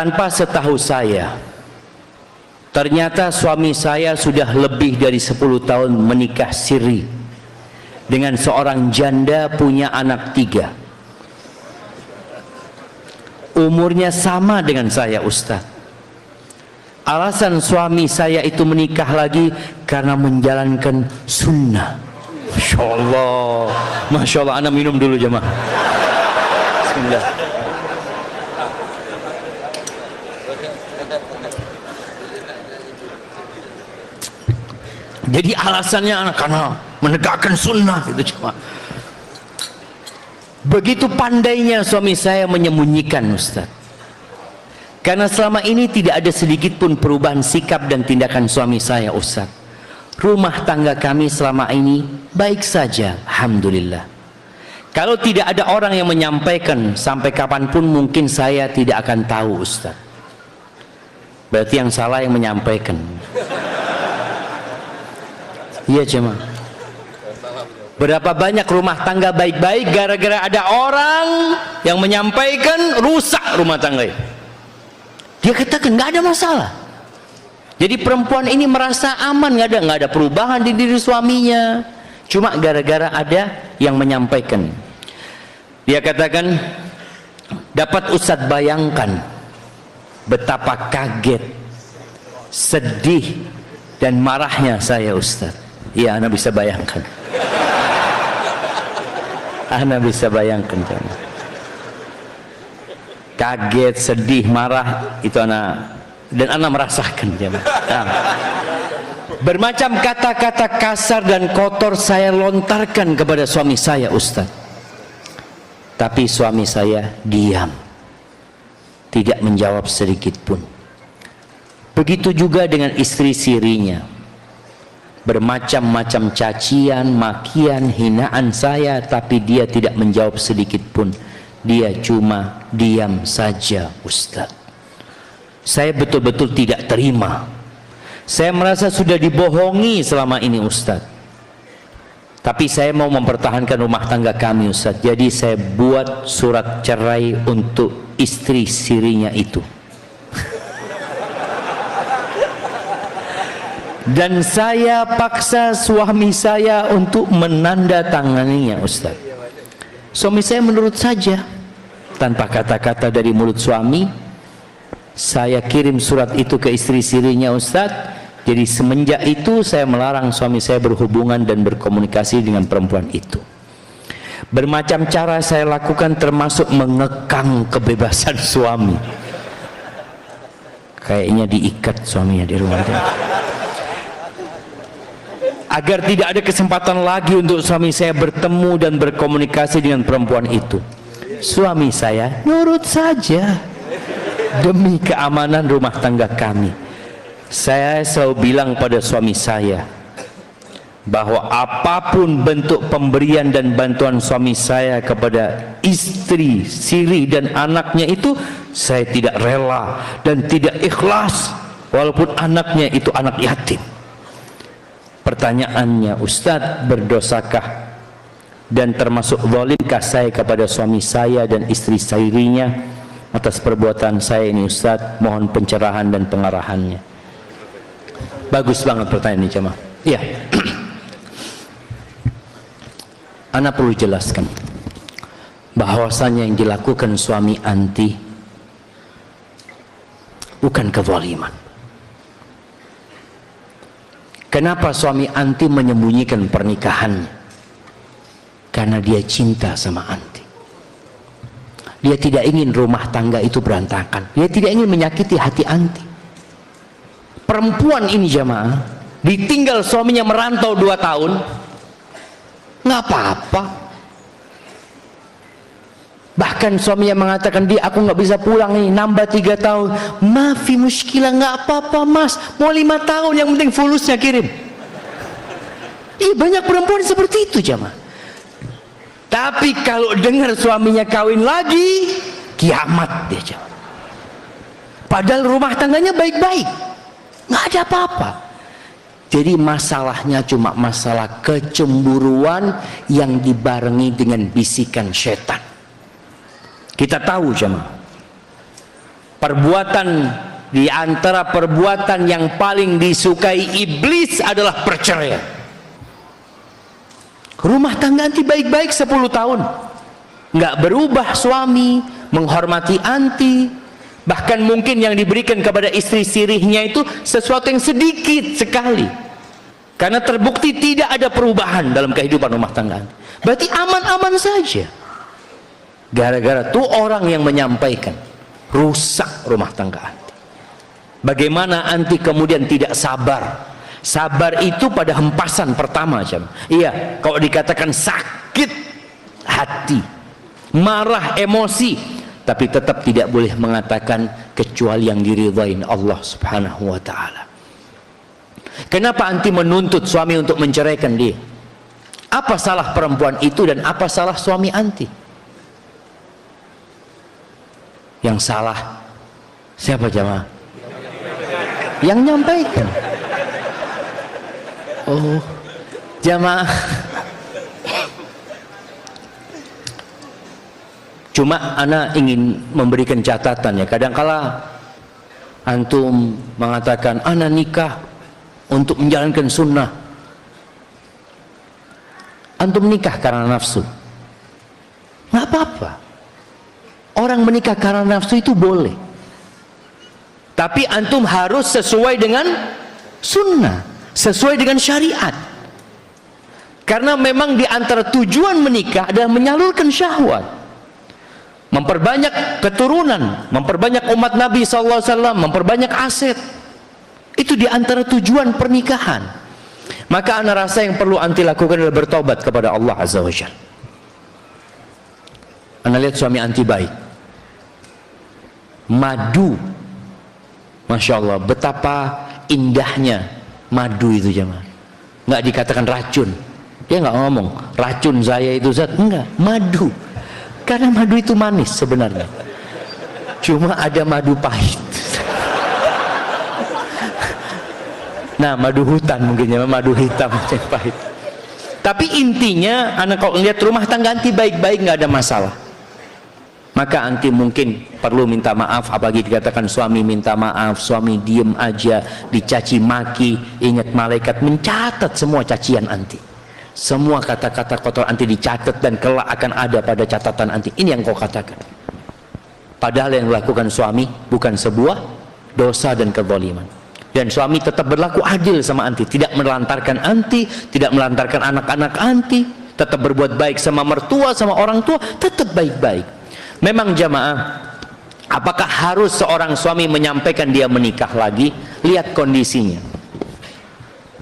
tanpa setahu saya, ternyata suami saya sudah lebih dari 10 tahun menikah siri dengan seorang janda punya anak 3. Umurnya sama dengan saya, Ustaz. Alasan suami saya itu menikah lagi karena menjalankan sunnah. Masya Allah, Masya Allah. Ana minum dulu jemaah. Bismillah. Jadi alasannya anak karena menegakkan sunnah itu cuma. Begitu pandainya suami saya menyembunyikan, Ustaz. Karena selama ini tidak ada sedikit pun perubahan sikap dan tindakan suami saya, Ustaz. Rumah tangga kami selama ini baik saja, alhamdulillah. Kalau tidak ada orang yang menyampaikan, sampai kapanpun mungkin saya tidak akan tahu, Ustaz. Berarti yang salah yang menyampaikan. Iya jemaah. Berapa banyak rumah tangga baik-baik gara-gara ada orang yang menyampaikan, rusak rumah tangga itu. Dia katakan nggak ada masalah. Jadi perempuan ini merasa aman, nggak ada perubahan di diri suaminya. Cuma gara-gara ada yang menyampaikan. Dia katakan, dapat Ustadz bayangkan betapa kaget, sedih dan marahnya saya, Ustadz. Iya, Anda bisa bayangkan. Anda bisa bayangkan, kaget, sedih, marah itu anak, dan anak merasakan bermacam kata-kata kasar dan kotor saya lontarkan kepada suami saya, Ustaz. Tapi suami saya diam, tidak menjawab sedikit pun. Begitu juga dengan istri sirinya. Bermacam-macam cacian, makian, hinaan saya, tapi dia tidak menjawab sedikit pun. Dia cuma diam saja, Ustaz. Saya betul-betul tidak terima. Saya merasa sudah dibohongi selama ini, Ustaz. Tapi saya mau mempertahankan rumah tangga kami, Ustaz. Jadi saya buat surat cerai untuk istri sirinya itu. Dan saya paksa suami saya untuk menandatanganinya, Ustaz. Suami saya menurut saja, tanpa kata-kata dari mulut suami. Saya kirim surat itu ke istri sirinya, Ustaz. Jadi semenjak itu saya melarang suami saya berhubungan dan berkomunikasi dengan perempuan itu. Bermacam cara saya lakukan, termasuk mengekang kebebasan suami. Kayaknya diikat suaminya di rumah dia. Agar tidak ada kesempatan lagi untuk suami saya bertemu dan berkomunikasi dengan perempuan itu. Suami saya nurut saja demi keamanan rumah tangga kami. Saya selalu bilang pada suami saya bahwa apapun bentuk pemberian dan bantuan suami saya kepada istri, siri dan anaknya itu, saya tidak rela dan tidak ikhlas walaupun anaknya itu anak yatim. Pertanyaannya, Ustadz, berdosakah dan termasuk zalimkah saya kepada suami saya dan istri sirinya atas perbuatan saya ini, Ustadz? Mohon pencerahan dan pengarahannya. Bagus banget pertanyaan ini, jemaah. Iya. Ana perlu jelaskan bahwasanya yang dilakukan suami anti bukan kezaliman. Kenapa suami anti menyembunyikan pernikahannya? Karena dia cinta sama anti. Dia tidak ingin rumah tangga itu berantakan. Dia tidak ingin menyakiti hati anti. Perempuan ini jamaah, ditinggal suaminya merantau 2 tahun, nggak apa-apa. Bahkan suaminya mengatakan, dia aku nggak bisa pulang nih, nambah 3 tahun. Maafi muskilah, nggak apa-apa mas, mau 5 tahun, yang penting fulusnya kirim. Ih, banyak perempuan seperti itu jamaah. Tapi kalau dengar suaminya kawin lagi, kiamat dia jamaah. Padahal rumah tangganya baik-baik, nggak ada apa-apa. Jadi masalahnya cuma masalah kecemburuan yang dibarengi dengan bisikan setan. Kita tahu jemaah, Perbuatan di antara perbuatan yang paling disukai iblis adalah perceraian. Rumah tangga anti baik-baik 10 tahun, nggak berubah suami, menghormati anti, bahkan mungkin yang diberikan kepada istri sirihnya itu sesuatu yang sedikit sekali, karena terbukti tidak ada perubahan dalam kehidupan rumah tangga anti. Berarti aman-aman saja. Gara-gara tuh orang yang menyampaikan, rusak rumah tangga anti. Bagaimana anti kemudian tidak sabar? Sabar itu pada hempasan pertama, jam. Iya, kalau dikatakan sakit hati, marah, emosi, tapi tetap tidak boleh mengatakan kecuali yang diridhain Allah Subhanahu wa taala. Kenapa anti menuntut suami untuk menceraikan dia? Apa salah perempuan itu dan apa salah suami anti? Yang salah siapa, jamaah? Yang nyampaikan. Oh, jamaah. Cuma ana ingin memberikan catatan ya. Kadangkala antum mengatakan ana nikah untuk menjalankan sunnah. Antum nikah karena nafsu, nggak apa-apa. Orang menikah karena nafsu itu boleh, tapi antum harus sesuai dengan sunnah, sesuai dengan syariat. Karena memang di antara tujuan menikah adalah menyalurkan syahwat, memperbanyak keturunan, memperbanyak umat Nabi SAW, memperbanyak aset. Itu di antara tujuan pernikahan. Maka ana rasa yang perlu anti lakukan adalah bertobat kepada Allah Azza wa Jalla. Ana lihat suami anti baik, madu, Masya Allah, betapa indahnya madu itu, jemaah. Nggak dikatakan racun, dia nggak ngomong racun saya itu zat, enggak, madu. Karena madu itu manis sebenarnya, cuma ada madu pahit. Nah, madu hutan mungkin ya, madu hitam yang pahit. Tapi intinya, anak kalau lihat rumah tangga anti baik-baik nggak ada masalah, maka anti mungkin perlu minta maaf. Apalagi dikatakan suami minta maaf, suami diem aja, dicaci maki. Ingat, malaikat mencatat semua cacian anti, semua kata-kata kotor anti dicatat dan kelak akan ada pada catatan anti. Ini yang kau katakan. Padahal yang dilakukan suami bukan sebuah dosa dan kezaliman. Dan suami tetap berlaku adil sama anti, tidak melantarkan anti, tidak melantarkan anak-anak anti, tetap berbuat baik sama mertua, sama orang tua, tetap baik-baik. Memang jamaah, apakah harus seorang suami menyampaikan dia menikah lagi? Lihat kondisinya.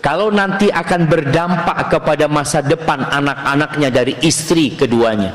Kalau nanti akan berdampak kepada masa depan anak-anaknya dari istri keduanya,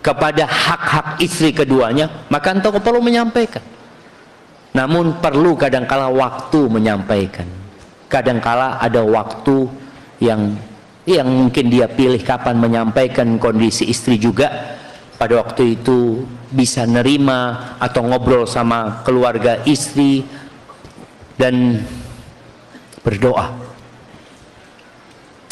kepada hak-hak istri keduanya, maka entah perlu menyampaikan. Namun perlu kadangkala waktu menyampaikan. Kadangkala ada waktu yang mungkin dia pilih kapan menyampaikan, kondisi istri juga pada waktu itu bisa nerima atau ngobrol sama keluarga istri dan berdoa.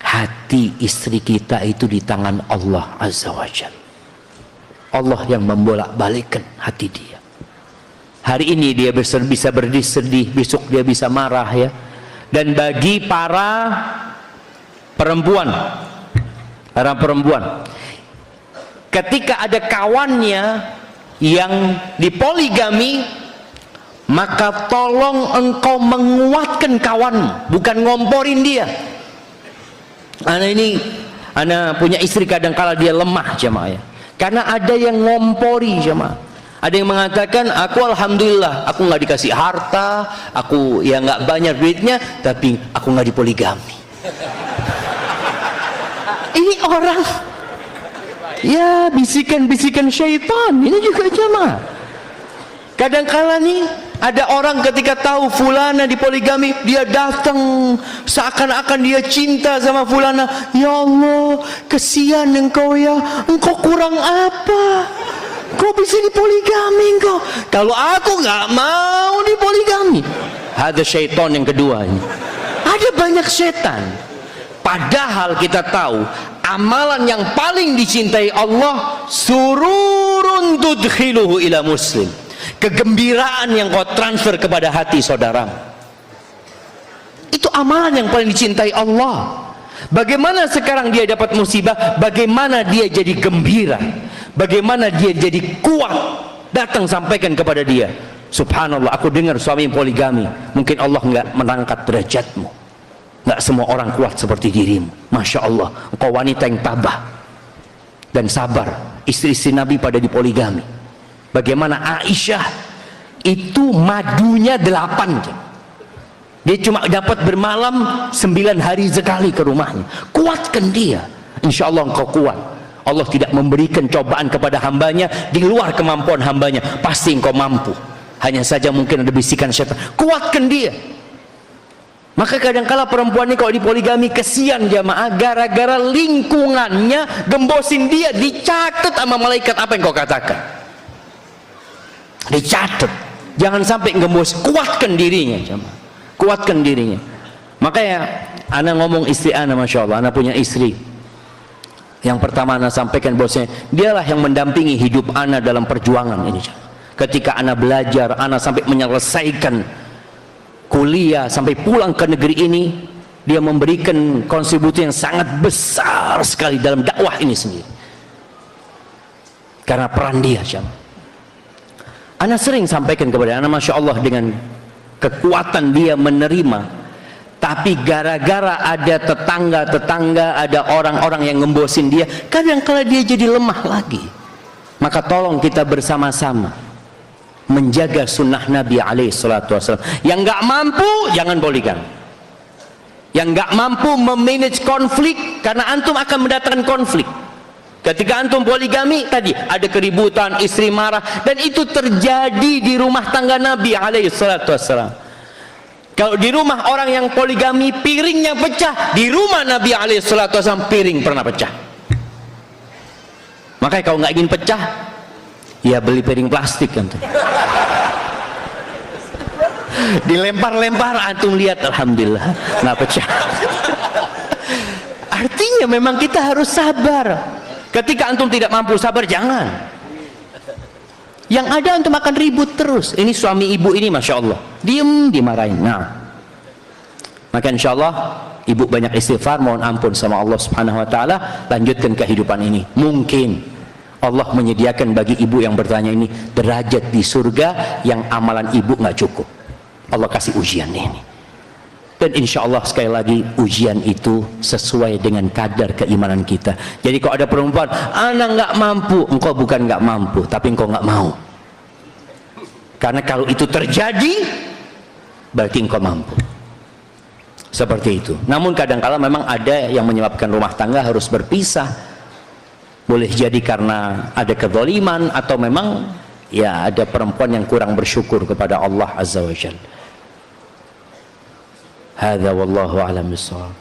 Hati istri kita itu di tangan Allah Azza wa Jalla. Allah yang membolak-balikkan hati dia. Hari ini dia bisa bersedih, besok dia bisa marah ya. Dan bagi para perempuan, ketika ada kawannya yang dipoligami, maka tolong engkau menguatkan kawan, bukan ngomporin dia. Ana punya istri kadang-kala dia lemah, jemaah ya. Karena ada yang ngompori, jemaah. Ada yang mengatakan, aku alhamdulillah, aku nggak dikasih harta, aku ya nggak banyak duitnya, tapi aku nggak dipoligami. Ini orang, ya bisikan-bisikan syaitan. Ini juga jemaah. Kadang-kala nih, ada orang ketika tahu fulana dipoligami, dia datang seakan-akan dia cinta sama fulana. Ya Allah, kesian engkau ya, engkau kurang apa? Kau bisa dipoligami engkau. Kalau aku nggak mau dipoligami. Ada syaitan yang kedua ini. Ada banyak setan. Padahal kita tahu amalan yang paling dicintai Allah sururun tudkhiluhu ila muslim. kegembiraan yang kau transfer kepada hati saudara. Itu amalan yang paling dicintai Allah. Bagaimana sekarang dia dapat musibah, bagaimana dia jadi gembira, bagaimana dia jadi kuat, datang sampaikan kepada dia, subhanallah, aku dengar suami poligami, mungkin Allah enggak mengangkat derajatmu, enggak semua orang kuat seperti dirimu, masya Allah, engkau wanita yang tabah dan sabar. Istri-istri Nabi pada dipoligami. Bagaimana Aisyah itu madunya 8, dia cuma dapat bermalam 9 hari sekali ke rumahnya. Kuatkan dia, insya Allah engkau kuat. Allah tidak memberikan cobaan kepada hambanya di luar kemampuan hambanya, pasti engkau mampu. Hanya saja mungkin ada bisikan syaitan, kuatkan dia. Maka kadangkala perempuan ini kalau dipoligami, kesian jamaah, gara-gara lingkungannya gembosin dia, dicatat sama malaikat apa yang kau katakan, dicatat. Jangan sampai gembos. Kuatkan dirinya jamaah, kuatkan dirinya. Makanya ana ngomong istri ana, masya Allah, ana punya istri yang pertama ana sampaikan bosnya, dialah yang mendampingi hidup ana dalam perjuangan ini. Ketika ana belajar, ana sampai menyelesaikan kuliah, sampai pulang ke negeri ini, dia memberikan kontribusi yang sangat besar sekali dalam dakwah ini sendiri, karena peran dia. Ana sering sampaikan kepada ana, masya Allah, dengan kekuatan dia menerima. Tapi gara-gara ada tetangga-tetangga, ada orang-orang yang ngembosin dia, kadang-kala dia jadi lemah lagi. Maka tolong kita bersama-sama menjaga sunnah Nabi SAW. Yang nggak mampu jangan poligami. Yang nggak mampu memanage konflik, karena antum akan mendatangkan konflik. Ketika antum poligami tadi ada keributan, istri marah, dan itu terjadi di rumah tangga Nabi SAW. Kalau di rumah orang yang poligami piringnya pecah, di rumah Nabi SAW piring pernah pecah. Makanya kalau nggak ingin pecah, ya beli piring plastik kan tuh. Dilempar-lempar, antum lihat, alhamdulillah nggak pecah. Artinya memang kita harus sabar. Ketika antum tidak mampu sabar, jangan. Yang ada antum akan ribut terus. Ini suami ibu ini, masya Allah, diem dimarahin. Nah, maka insya Allah ibu banyak istighfar, mohon ampun sama Allah Subhanahu Wa Taala, lanjutkan kehidupan ini. Mungkin Allah menyediakan bagi ibu yang bertanya ini derajat di surga yang amalan ibu nggak cukup. Allah kasih ujian ini, dan insya Allah sekali lagi ujian itu sesuai dengan kadar keimanan kita. Jadi kalau ada perempuan, anak nggak mampu, engkau bukan nggak mampu, tapi engkau nggak mau. Karena kalau itu terjadi, berarti engkau mampu. Seperti itu. Namun kadang-kala memang ada yang menyebabkan rumah tangga harus berpisah. Boleh jadi karena ada kezaliman, atau memang ya ada perempuan yang kurang bersyukur kepada Allah Azza wa Jalla. Hadza wallahu a'lam bissawab.